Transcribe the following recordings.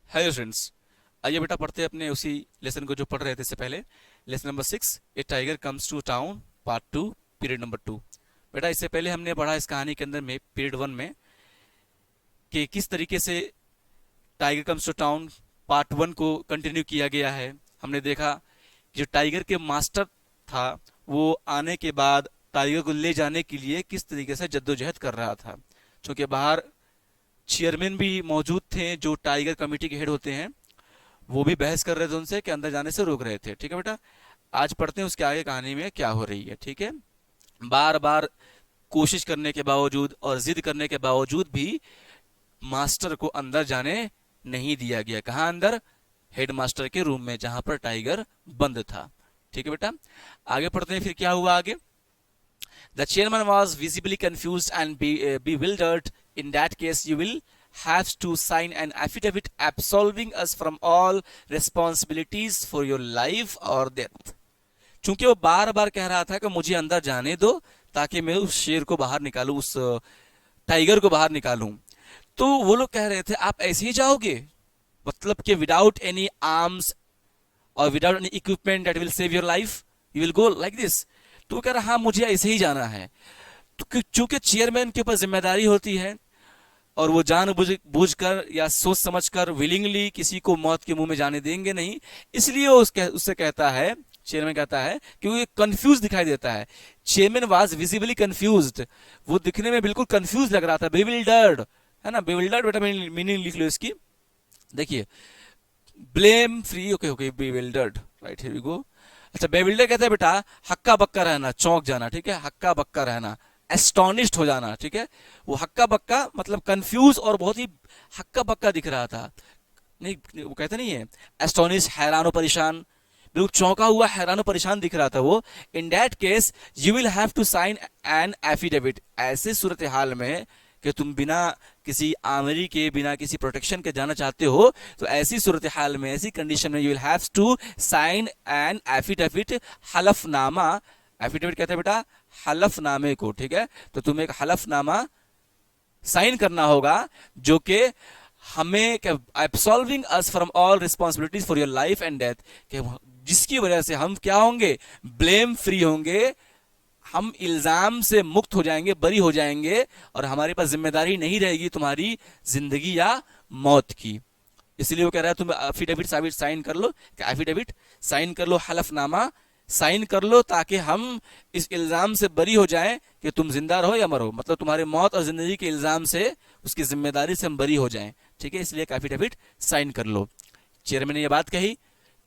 Hello friends. आइए बेटा पढ़ते हैं अपने उसी लेसन को जो पढ़ रहे थे इससे पहले। Lesson number 6, a tiger comes to town, part 2, period number 2। बेटा इससे पहले हमने पढ़ा इस कहानी के अंदर में पीरियड 1 में कि किस तरीके से tiger comes to town part 1 को कंटिन्यू किया गया है। हमने देखा कि जो टाइगर के मास्टर था वो आने के बाद टाइगर को ले जाने के लिए किस तरीके से जद्दोजहद कर रहा था। क्योंकि बाहर चेयरमैन भी मौजूद थे जो टाइगर कमेटी के हेड होते हैं, वो भी बहस कर रहे थे उनसे कि अंदर जाने से रोक रहे थे। ठीक है बेटा, आज पढ़ते हैं उसके आगे कहानी में क्या हो रही है। ठीक है, बार बार कोशिश करने के बावजूद और जिद करने के बावजूद भी मास्टर को अंदर जाने नहीं दिया गया। कहाँ अंदर? हेड मास्टर के रूम में, जहां पर टाइगर बंद था। ठीक है बेटा, आगे पढ़ते हैं फिर क्या हुआ आगे। The chairman was visibly confused and bewildered. In that case, you will have to sign an affidavit absolving us from all responsibilities for your life or death. चूंकि वो बार बार कह रहा था कि मुझे अंदर जाने दो ताकि मैं उस शेर को बाहर निकालूं, उस टाइगर को बाहर निकालूं, तो वो लोग कह रहे थे आप ऐसे ही जाओगे, मतलब कि विदाउट एनी आर्म्स और without any equipment that will save your life, you will go like this. तो वो कह रहा हाँ मुझे ऐसे ही जाना है। तो चूंकि चेयरमैन के ऊपर जिम्मेदारी होती है और वो जान बूझ कर या सोच समझकर विलिंगली किसी को मौत के मुंह में जाने देंगे नहीं, इसलिए वो उससे कहता है, चेयरमैन कहता है कि वो कंफ्यूज दिखाई देता है। चेयरमैन वाज विजिबली कंफ्यूज्ड, वो दिखने में बिल्कुल कंफ्यूज लग रहा था, बेविल्डर्ड, है ना। बेविल्डर्ड बेटा मीनिंग लिख लो इसकी, देखिए blame free, okay okay, bewildered, right, here we go. अच्छा, बेविल्डर कहते हैं बेटा हक्का बक्का रहना, चौंक जाना, ठीक है, हक्का बक्का रहना, एस्टोनिश्ड हो जाना, ठीक है। वो हक्का बक्का मतलब कंफ्यूज और बहुत ही हक्का बक्का दिख रहा था। नहीं, वो कहते नहीं है एस्टोनिश, हैरान परेशान, बिल्कुल चौंका हुआ हैरान परेशान दिख रहा था वो। In that case you will have to sign an affidavit, ऐसे सूरत हाल में कि तुम बिना किसी आमरी के, बिना किसी प्रोटेक्शन के जाना चाहते हो, तो ऐसी सूरत हाल में, ऐसी कंडीशन में you will have to sign an affidavit, हलफनामा। एफिडेविट कहते हैं बेटा हलफनामे को, ठीक है। तो तुम्हें एक हलफनामा साइन करना होगा जो कि हमें absolving us from all responsibilities for your life and death, जिसकी वजह से हम क्या होंगे? ब्लेम फ्री होंगे, हम इल्जाम से मुक्त हो जाएंगे, बरी हो जाएंगे, और हमारे पास जिम्मेदारी नहीं रहेगी तुम्हारी जिंदगी या मौत की। इसलिए वो कह रहा है तुम एफिडेविट साइन कर लो, एफिडेविट साइन कर लो, हलफनामा साइन कर लो, ताकि हम इस इल्जाम से बरी हो जाएं कि तुम जिंदा रहो या मरो, मतलब तुम्हारे मौत और जिंदगी के इल्जाम से, उसकी जिम्मेदारी से हम बरी हो जाएं। ठीक है, इसलिए एफिडेविट साइन कर लो। चेयरमैन ने यह बात कही,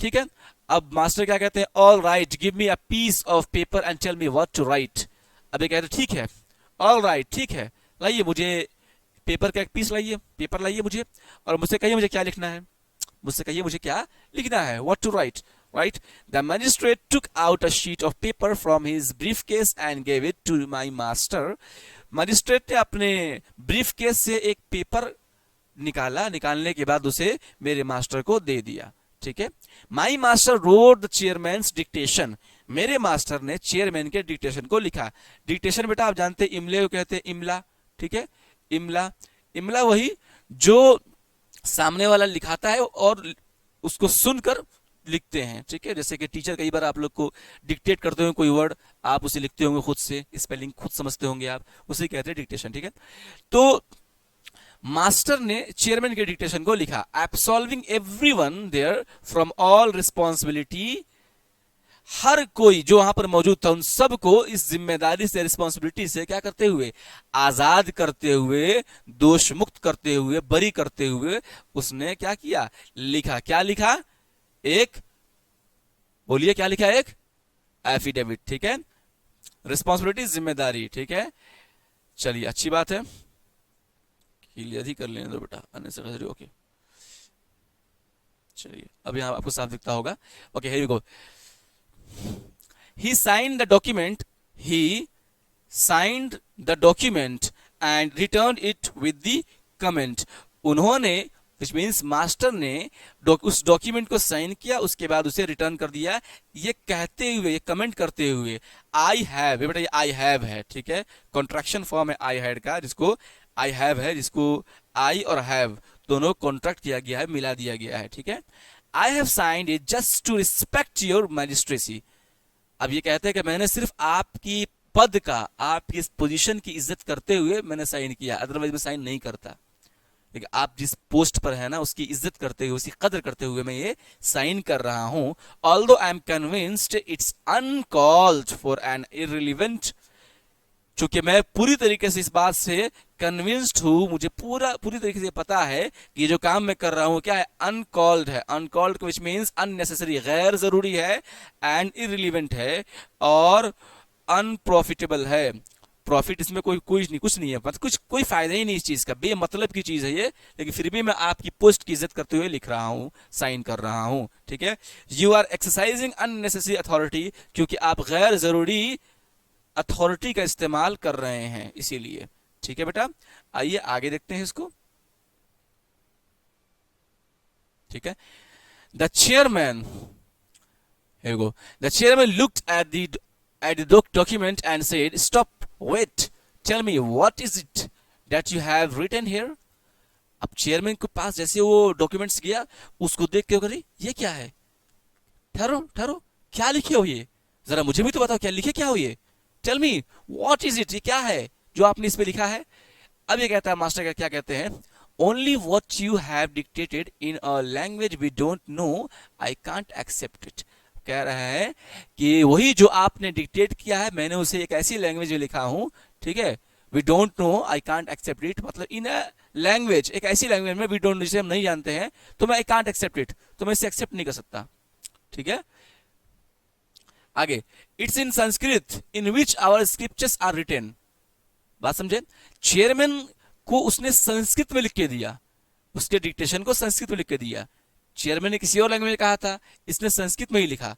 ठीक है। अब मास्टर क्या कहते हैं? All right, give me a piece of paper and tell me what to write. अब ये कहते हैं ठीक है, ऑल राइट, ठीक है, लाइए मुझे पेपर का एक पीस लाइए, पेपर लाइए मुझे, और मुझसे कहिए मुझे क्या लिखना है, मुझसे कहिए मुझे क्या लिखना है, what to write, right. The magistrate took out a sheet of paper from his briefcase and gave it to my master. Magistrate ने अपने ब्रीफ केस से एक पेपर निकाला, निकालने के बाद उसे मेरे मास्टर को दे दिया। ठीक है, my master road the chairman's dictation, मेरे मास्टर ने चेयरमैन के डिक्टेशन को लिखा। डिक्टेशन बेटा आप जानते हैं इमले को कहते हैं, इमला, ठीक है, इमला। इमला वही जो सामने वाला लिखाता है और उसको सुनकर लिखते हैं, ठीक है। जैसे कि टीचर कई बार आप लोग को डिक्टेट करते हो कोई वर्ड, आप उसे लिखते होंगे खुद से, स्पेलिंग खुद समझते होंगे आप, उसे कहते हैं डिक्टेशन, ठीक है। तो मास्टर ने चेयरमैन के डिक्टेशन को लिखा, absolving everyone there from all responsibility, हर कोई जो वहां पर मौजूद था उन सबको इस जिम्मेदारी से, रिस्पॉन्सिबिलिटी से क्या करते हुए? आजाद करते हुए, दोष मुक्त करते हुए, बरी करते हुए उसने क्या किया? लिखा। क्या लिखा? एक, बोलिए क्या लिखा? एक एफिडेविट, ठीक है। रिस्पॉन्सिबिलिटी, जिम्मेदारी, ठीक है। चलिए अच्छी बात है, क्लियर ही कर लेने दो बेटा, अननेसेसरी, ओके। चलिए अब यहां आपको साफ दिखता होगा, okay, here we go. He signed the document. He signed the document and returned it with the comment. उन्होंने, which means मास्टर ने उस डॉक्यूमेंट को साइन किया, उसके बाद उसे रिटर्न कर दिया, ये कहते हुए, ये कमेंट करते हुए, आई हैव, बेटा ये आई हैव है, ठीक है, कॉन्ट्रैक्शन फॉर्म है आई हैड का, जिसको आई हैव है, जिसको आई और हैव दोनों कॉन्ट्रैक्ट किया गया है, मिला दिया गया है, ठीक है। I have signed it just to respect your magistracy. अब ये कहते हैं कि मैंने सिर्फ आपकी पद का, आपकी इस पोजीशन की इज्जत करते हुए मैंने साइन किया, अदरवाइज मैं साइन नहीं करता। लेकिन आप जिस पोस्ट पर है ना, उसकी इज्जत करते हुए, उसकी कदर करते हुए मैं ये साइन कर रहा हूं। Although I am convinced it's uncalled for an irrelevant, चूंकि मैं पूरी तरीके से इस बात से कन्विंस्ड हूं, मुझे पूरी तरीके से पता है कि ये जो काम मैं कर रहा हूं क्या है, अनकॉल्ड है। अनकॉल्ड विच मीन्स अननेसेसरी, गैर जरूरी है, एंड इररिलेवेंट है, और अनप्रॉफिटेबल है। प्रॉफिट इसमें कोई कोई नहीं, कुछ नहीं है, मतलब कुछ कोई फायदा ही नहीं इस चीज का, बेमतलब की चीज है ये, लेकिन फिर भी मैं आपकी पोस्ट की इज्जत करते हुए लिख रहा हूं, साइन कर रहा हूं, ठीक है। You are exercising unnecessary authority, क्योंकि आप गैर जरूरी अथॉरिटी का इस्तेमाल कर रहे हैं, इसीलिए, ठीक है बेटा। आइए आगे देखते हैं इसको, ठीक है। The chairman, here we go. The chairman looked at the document and said, "Stop, wait. Tell me, what is it that you have written here?" अब चेयरमैन के पास जैसे वो डॉक्यूमेंट्स गया, उसको देख के करी, ये क्या है, ठहरो ठहरो, क्या लिखे हो ये, जरा मुझे भी तो बताओ क्या लिखे, क्या हो ये, tell me what is it, ये क्या है जो आपने इस पे लिखा है। अब ये कहता है मास्टर क्या कहते हैं, only what you have dictated in a language we don't know, I can't accept it. कह रहा है कि वही जो आपने डिक्टेट किया है, मैंने उसे एक ऐसी लैंग्वेज में लिखा हूं, ठीक है, we don't know I can't accept it, मतलब इन अ लैंग्वेज, एक ऐसी लैंग्वेज में वी डोंट, जिसे हम नहीं जानते हैं, तो मैं आई कांट एक्सेप्ट इट, तो मैं इसे एक्सेप्ट नहीं कर सकता, ठीक है। आगे, it's in Sanskrit in which our scriptures are written. बात समझे, चेयरमैन को उसने संस्कृत में लिख के दिया, उसके डिक्टेशन को संस्कृत में लिख के दिया। चेयरमैन ने किसी और लैंग्वेज में कहा था, इसने संस्कृत में ही लिखा।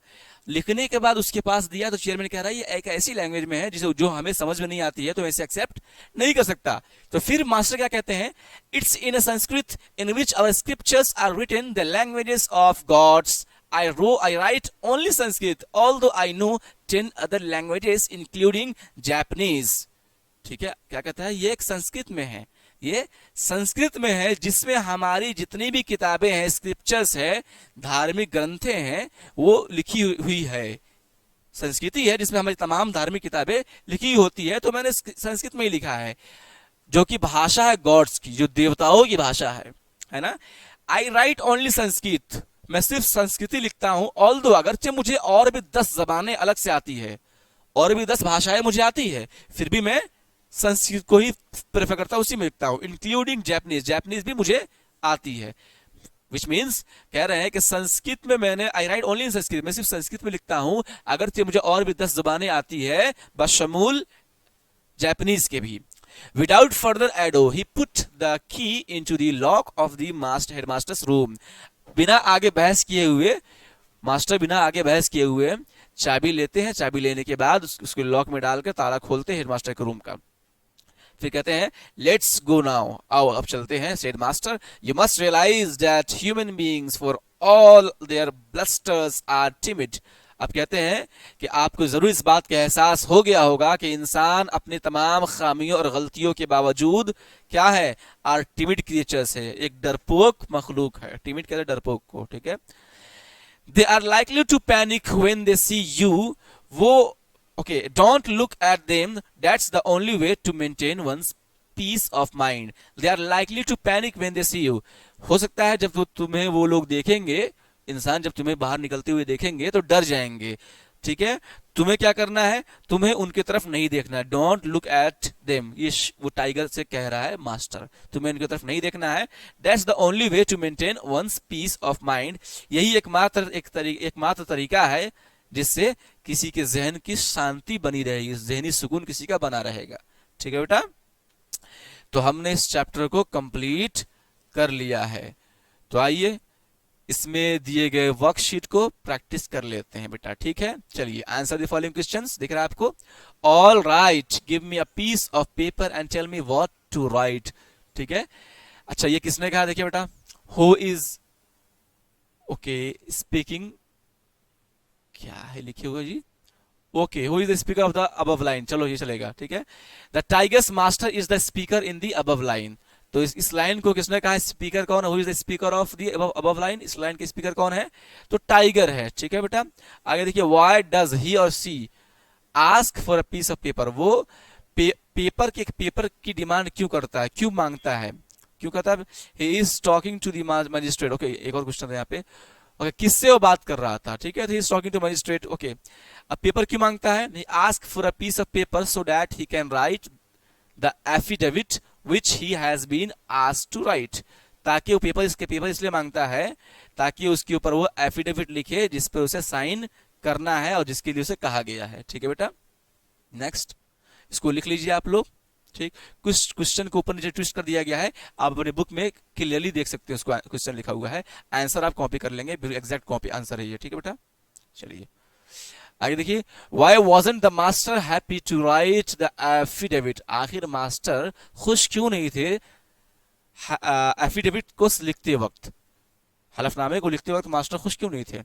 लिखने के बाद उसके पास दिया तो चेयरमैन कह रहा है ये एक ऐसी लैंग्वेज में है जिसे जो हमें समझ में नहीं आती है, तो ऐसे एक्सेप्ट नहीं कर सकता। तो फिर मास्टर क्या कहते हैं, it's in a Sanskrit in which our scriptures are written, the languages of gods, I write only Sanskrit, although I know 10 other languages including Japanese। ठीक है, क्या कहता है, ये एक संस्कृत में है, ये संस्कृत में है, जिसमें हमारी जितनी भी किताबें हैं, स्क्रिप्चर्स है, धार्मिक ग्रंथें हैं, वो लिखी हुई है, संस्कृति है जिसमें हमारी तमाम धार्मिक किताबें लिखी होती है, तो मैंने संस्कृत में ही लिखा है, जो कि भाषा है गॉड्स की, जो देवताओं की भाषा है ना। आई राइट ओनली संस्कृत, मैं सिर्फ संस्कृति लिखता हूं, ऑल्दो अगरचे मुझे और भी 10 जबानें अलग से आती है, और भी 10 भाषाएं मुझे आती है, फिर भी मैं संस्कृत को ही प्रेफर करता हूं, उसी में लिखता हूं, इंक्लूडिंग जैपनीज, जैपनीज भी मुझे आती है। विच मीन्स कह रहे हैं कि संस्कृत में मैंने, आई राइट ओनली इन संस्कृत, मैं सिर्फ संस्कृत में लिखता हूं, अगरचे मुझे और भी 10 जबानें आती है, बशमूल जैपनीज के भी। Without further ado, he put the key into the lock of the headmaster's room। बिना आगे बहस किए हुए, मास्टर बिना आगे बहस किए हुए चाबी लेते हैं, चाबी लेने के बाद उसको लॉक में डालकर ताला खोलते हैं हेडमास्टर के रूम का। फिर कहते हैं लेट्स गो नाउ, आओ अब चलते हैं, said master, you must realise that human beings for all their blusters are timid. अब कहते हैं कि आपको जरूर इस बात का एहसास हो गया होगा कि इंसान अपने तमाम खामियों और गलतियों के बावजूद क्या है, आर टिमिड क्रिएचर्स है, एक डरपोक मखलूक है, टिमिड कहते हैं डरपोक को, ठीक है। They are likely to panic when they see you, वो okay, don't look at them, that's the only way to maintain one's peace of mind. They are likely to panic when they see you, हो सकता है जब तुम्हें वो लोग देखेंगे, इंसान जब तुम्हें बाहर निकलते हुए देखेंगे तो डर जाएंगे, ठीक है। तुम्हें क्या करना है, तुम्हें उनकी तरफ नहीं देखना है, डोंट लुक एट देम, ये वो टाइगर से कह रहा है मास्टर, तुम्हें उनकी तरफ नहीं देखना है। That's the only way to maintain one's peace of mind, यही एकमात्र तरीका है जिससे किसी के जहन की शांति बनी रहेगी, जहनी सुकून किसी का बना रहेगा, ठीक है बेटा। तो हमने इस चैप्टर को कंप्लीट कर लिया है, तो आइए इसमें दिए गए वर्कशीट को प्रैक्टिस कर लेते हैं बेटा, ठीक है। चलिए, आंसर द फॉलोइंग क्वेश्चंस, दिख रहा है आपको। All right, give me a piece of paper and tell me what to write, ठीक है। अच्छा, ये किसने कहा, देखिए बेटा, हु इज ओके स्पीकिंग, क्या है लिखे हुए जी, okay, who is the speaker of the above line, चलो ये चलेगा, ठीक है। The tiger's master is the speaker in the above line, तो इस लाइन को किसने कहा, स्पीकर कौन है, who is the speaker of the above line, इस लाइन के स्पीकर कौन है, तो टाइगर है, ठीक है बेटा। आगे देखिए, why does he or she ask for a piece of paper, वो पेपर की डिमांड क्यों करता है, क्यों मांगता है, क्यों कहता है, he is talking to the magistrate. Okay, एक और क्वेश्चन है यहाँ पे, ओके, किससे वो बात कर रहा था, ठीक है, he is talking to magistrate. Okay, अब पेपर क्यों मांगता है, नहीं, ask for a piece of paper so that he can write the affidavit which he has been asked to write, ताकि वो पेपर इसलिए मांगता है ताकि उसके ऊपर वो एफिडेविट लिखे जिस पर उसे साइन करना है और जिसके लिए उसे कहा गया है, ठीक है बेटा। नेक्स्ट, इसको लिख लीजिए आप लोग, ठीक, कुछ क्वेश्चन को ऊपर नीचे ट्विस्ट कर दिया गया है, आप अपने बुक में क्लियरली देख सकते हैं, उसको क्वेश्चन लिखा हुआ है, आंसर आप कॉपी कर लेंगे, एग्जैक्ट कॉपी आंसर है ये, ठीक है बेटा। चलिए आगे देखिए, why wasn't the master happy to write the affidavit, आखिर मास्टर खुश क्यों नहीं थे एफिडेविट को लिखते वक्त, हलफनामे को लिखते वक्त मास्टर खुश क्यों नहीं थे।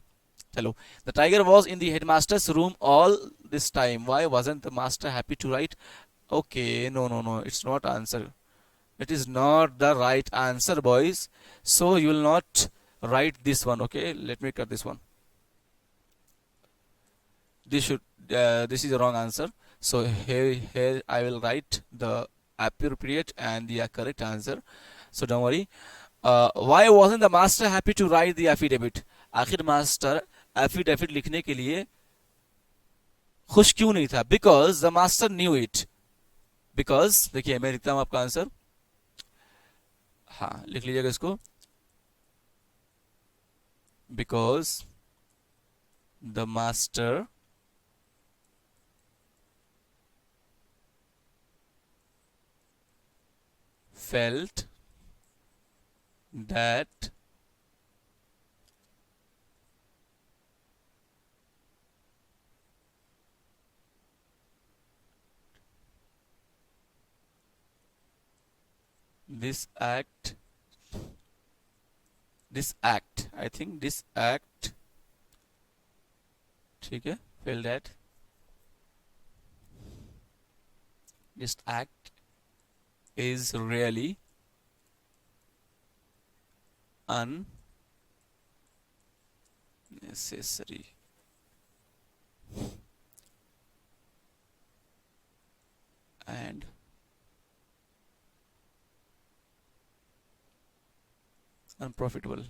चलो, the tiger was in the headmaster's room all this time, why wasn't the master happy to write. Okay, no no no, it's not answer, it is not the right answer boys, so you will not write this one. Okay, let me cut this one, this is the wrong answer, so here I will write the appropriate and the correct answer, so don't worry. Why wasn't the master happy to write the affidavit, आखिर master affidavit लिखने के लिए खुश क्यों नहीं था, because the master knew it, because देखिए मैं लिखता हूं आपका आंसर, हाँ लिख लीजिएगा इसको, because the master felt that this act, I think this act, ठीक है, felt that this act is really unnecessary, and unprofitable,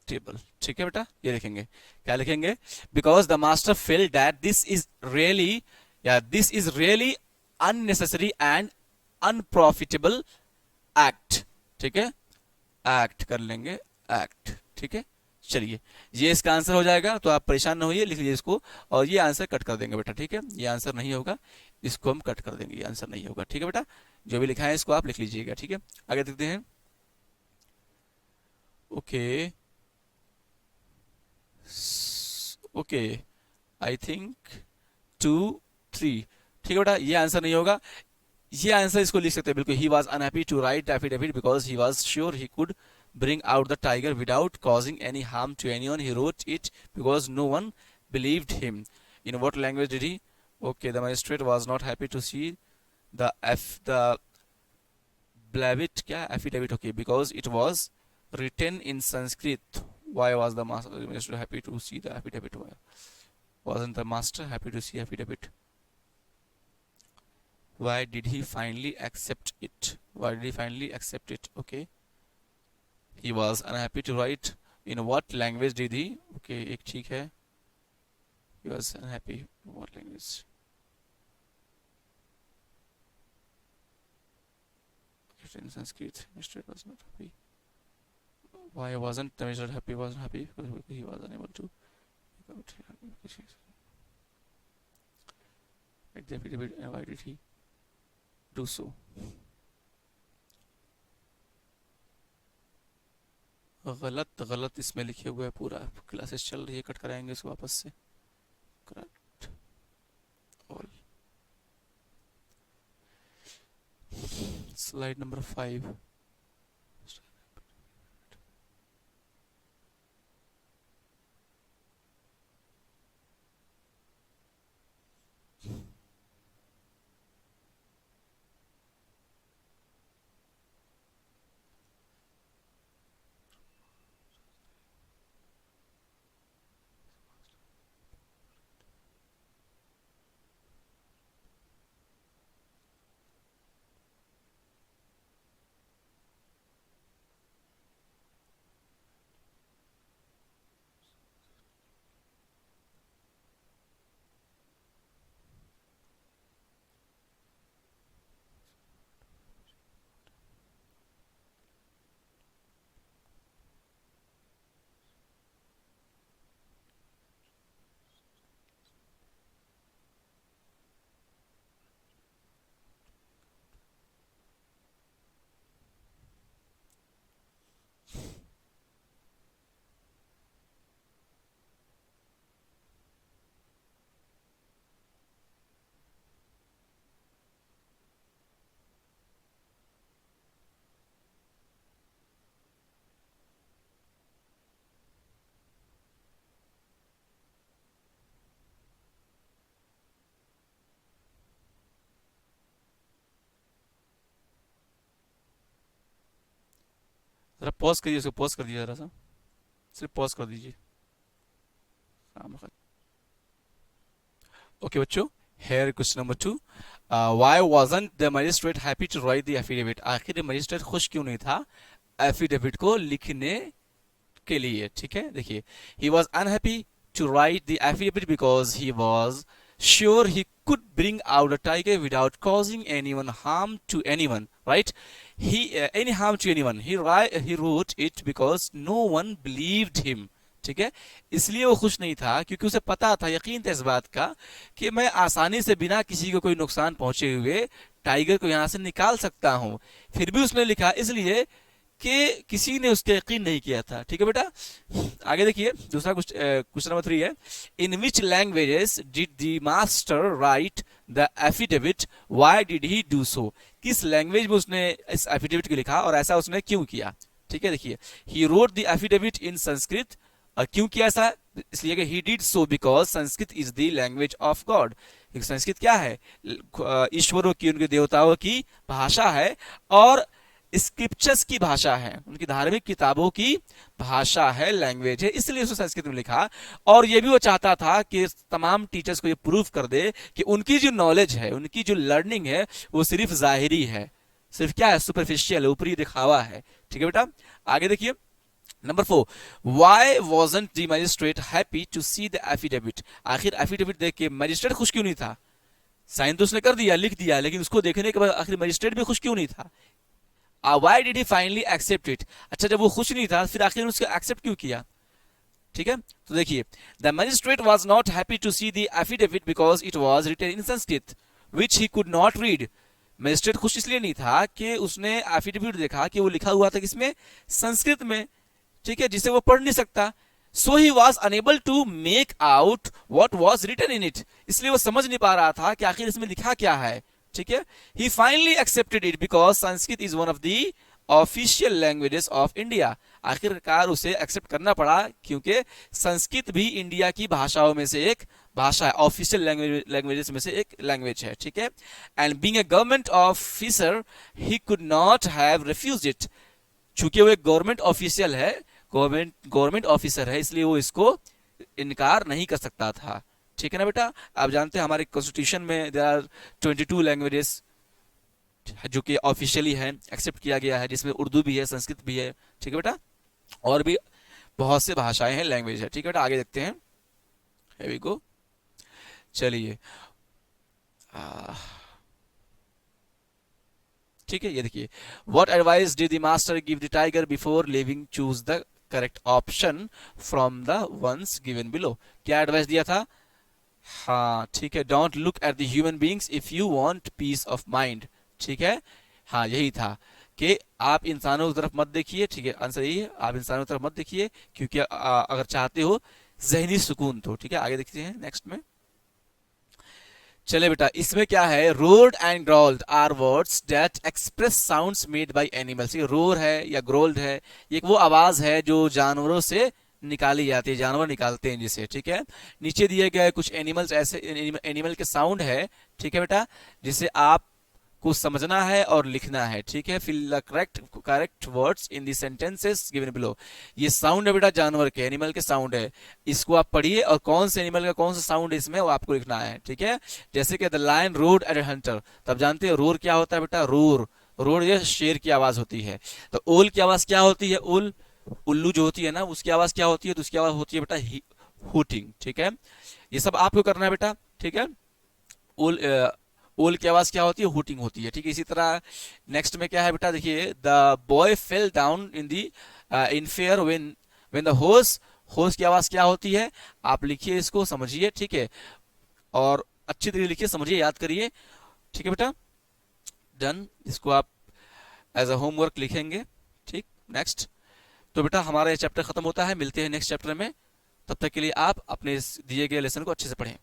table, ठीक है बेटा, ये लिखेंगे, क्या लिखेंगे, because the master feel that this is really, या this is really unnecessary and unprofitable act, ठीक है, एक्ट कर लेंगे, एक्ट, ठीक है। चलिए, ये इसका आंसर हो जाएगा, तो आप परेशान ना होइए, लिख लीजिए इसको, और ये आंसर कट कर देंगे बेटा, ठीक है, ये आंसर नहीं होगा, इसको हम कट कर देंगे, ये आंसर नहीं होगा, ठीक है बेटा, जो भी लिखा है इसको आप लिख लीजिएगा, ठीक है। आगे देखते हैं, ओके ओके, आई थिंक 2 3, ठीक है बेटा, ये आंसर नहीं होगा, ये आंसर इसको लिख सकते हैं बिल्कुल, he was unhappy to write affidavit because he was sure he could bring out the tiger without causing any harm to anyone. He wrote it because no one believed him. In what language did he? Okay, the magistrate was not happy to see the blavit kya affidavit. Okay, because it was written in Sanskrit. Why was the magistrate happy to see the affidavit? Why wasn't the master happy to see affidavit? Why did he finally accept it? Why did he finally accept it? Okay. He was unhappy to write. In what language did he? Okay, एक ठीक है. He was unhappy. What language? In Sanskrit. Mr. was not happy. Why wasn't the Mr. happy? Wasn't happy because he was unable to. Why did he do so? गलत इसमें लिखे हुए है, पूरा classes चल रही है, कट कराएंगे इसको वापस से, करेक्ट ऑल। स्लाइड नंबर 5, जरा पॉज करिए, उसको पॉज कर दीजिए, जरा सा सिर्फ पॉज कर दीजिए। ओके बच्चों, here question number 2, why wasn't the magistrate happy to write the affidavit? आखिर मजिस्ट्रेट खुश क्यों नहीं था एफिडेविट को लिखने के लिए? ठीक है, देखिए, he was unhappy to write the affidavit because he was sure he could bring out a tiger without causing anyone harm to anyone, right? Any harm to anyone. He wrote it because no one believed him. ठीक है, इसलिए वो खुश नहीं था क्योंकि उसे पता था, यकीन था इस बात का कि मैं आसानी से बिना किसी को कोई नुकसान पहुंचे हुए टाइगर को यहां से निकाल सकता हूं। फिर भी उसने लिखा इसलिए कि किसी ने उसके यकीन नहीं किया था। ठीक है बेटा, आगे देखिए, दूसरा क्वेश्चन नंबर 3 है, in which languages did the master write the affidavit, why did he do so? किस लैंग्वेज में उसने इस एफिडेविट को लिखा और ऐसा उसने क्यों किया? ठीक है, देखिए, ही रोट द एफिडेविट इन संस्कृत। क्यों किया ऐसा? इसलिए कि he did so because Sanskrit is the language of God. Sanskrit क्या है? ईश्वरों की, उनके देवताओं की भाषा है और स्क्रिप्चर्स की भाषा है, उनकी धार्मिक किताबों की भाषा है, लैंग्वेज है, इसलिए उसने संस्कृत में लिखा। और ये भी वो चाहता था कि तमाम टीचर्स को ये प्रूव कर दे कि उनकी जो नॉलेज है, उनकी जो लर्निंग है, वो सिर्फ जाहिरी है, सिर्फ क्या है, सुपरफिशियल, ऊपरी दिखावा है। ठीक है बेटा, आगे देखिए, number 4, why wasn't the magistrate happy to see the affidavit? आखिर एफिडेविट देख के मजिस्ट्रेट खुश क्यों नहीं था? साइन तो उसने कर दिया, लिख दिया, लेकिन उसको देखने के बाद आखिर मजिस्ट्रेट भी खुश क्यों नहीं था? Why did he finally accept it? अच्छा, जब वो खुश नहीं था फिर आखिर उसको एक्सेप्ट क्यों किया? ठीक है, तो देखिए, the magistrate was not happy to see the affidavit because it was written in Sanskrit which he could not read. Magistrate खुश इसलिए नहीं था कि उसने एफिडेविट देखा कि वो लिखा हुआ था किसमें? संस्कृत में, ठीक है, जिसे वो पढ़ नहीं सकता। So he was unable to make out what was written in it, इसलिए वो समझ नहीं पा रहा था कि आखिर इसमें लिखा क्या है। ठीक है, he finally accepted it because Sanskrit is one of the official languages of India. आखिरकार उसे एक्सेप्ट करना पड़ा क्योंकि संस्कृत भी इंडिया की भाषाओं में से एक भाषा है, ऑफिशियल लैंग्वेजेस में से एक लैंग्वेज है। ठीक है, and being a government officer he could not have refused it. चूंकि वो एक गवर्नमेंट ऑफिशियल है, गवर्नमेंट ऑफिसर है, इसलिए वो इसको इनकार नहीं कर सकता था। ठीक है ना बेटा, आप जानते हैं हमारे कॉन्स्टिट्यूशन में देयर आर 22 लैंग्वेजेस जो कि ऑफिशियली है, एक्सेप्ट किया गया है, जिसमें उर्दू भी है, संस्कृत भी है। ठीक है बेटा, और भी बहुत से भाषाएं हैं, लैंग्वेज है। ठीक है बेटा, आगे देखते हैं, here we go। चलिए, ठीक है, ये देखिए, what advice did the master give the tiger before living, choose the correct option from the ones given below. क्या एडवाइस दिया था? हाँ ठीक है, don't look at the human beings if you want piece of mind. ठीक है, हाँ यही था कि आप इंसानों की तरफ मत देखिए। ठीक है, आंसर यही है, आप इंसानों की तरफ मत देखिए क्योंकि अगर चाहते हो जहनी सुकून तो। ठीक है, आगे देखते हैं नेक्स्ट में। चले बेटा, इसमें क्या है? Roared and growled are words that express sounds made by animals. ये रोर है या ग्रोल्ड है, ये वो आवाज है जो जानवरों से निकाली जाती है, जानवर निकालते हैं जिसे। ठीक है, नीचे दिए गए कुछ एनिमल्स, ऐसे एनिमल के साउंड है, ठीक है बेटा, जिसे आप को समझना है और लिखना है। ठीक है, fill the correct words in the sentences given below. ये साउंड है बेटा, जानवर के, एनिमल के साउंड है, इसको आप पढ़िए और कौन से एनिमल का कौन सा साउंड है इसमें वो आपको लिखना है। ठीक है, जैसे कि the lion roared at a hunter, तब जानते हैं रोर क्या होता है बेटा? रोर ये शेर की आवाज होती है। तो ओल की आवाज क्या होती है? उल्लू जो होती है ना, उसकी आवाज क्या होती है? तो उसकी आवाज होती है बेटा हूटिंग। ठीक है, ये सब आपको करना है बेटा। ठीक है, ओल की आवाज क्या होती है? हूटिंग होती है। ठीक है, इसी तरह नेक्स्ट में क्या है बेटा? देखिए, the boy fell down in fear when the horse की आवाज क्या होती है? आप लिखिए, इसको समझिए। ठीक है, और अच्छी तरह लिखिए, समझिए, याद करिए। ठीक है बेटा, डन, इसको आप एज अ होमवर्क लिखेंगे। ठीक, नेक्स्ट। तो बेटा हमारा ये चैप्टर खत्म होता है, मिलते हैं नेक्स्ट चैप्टर में। तब तक के लिए आप अपने दिए गए लेसन को अच्छे से पढ़ें।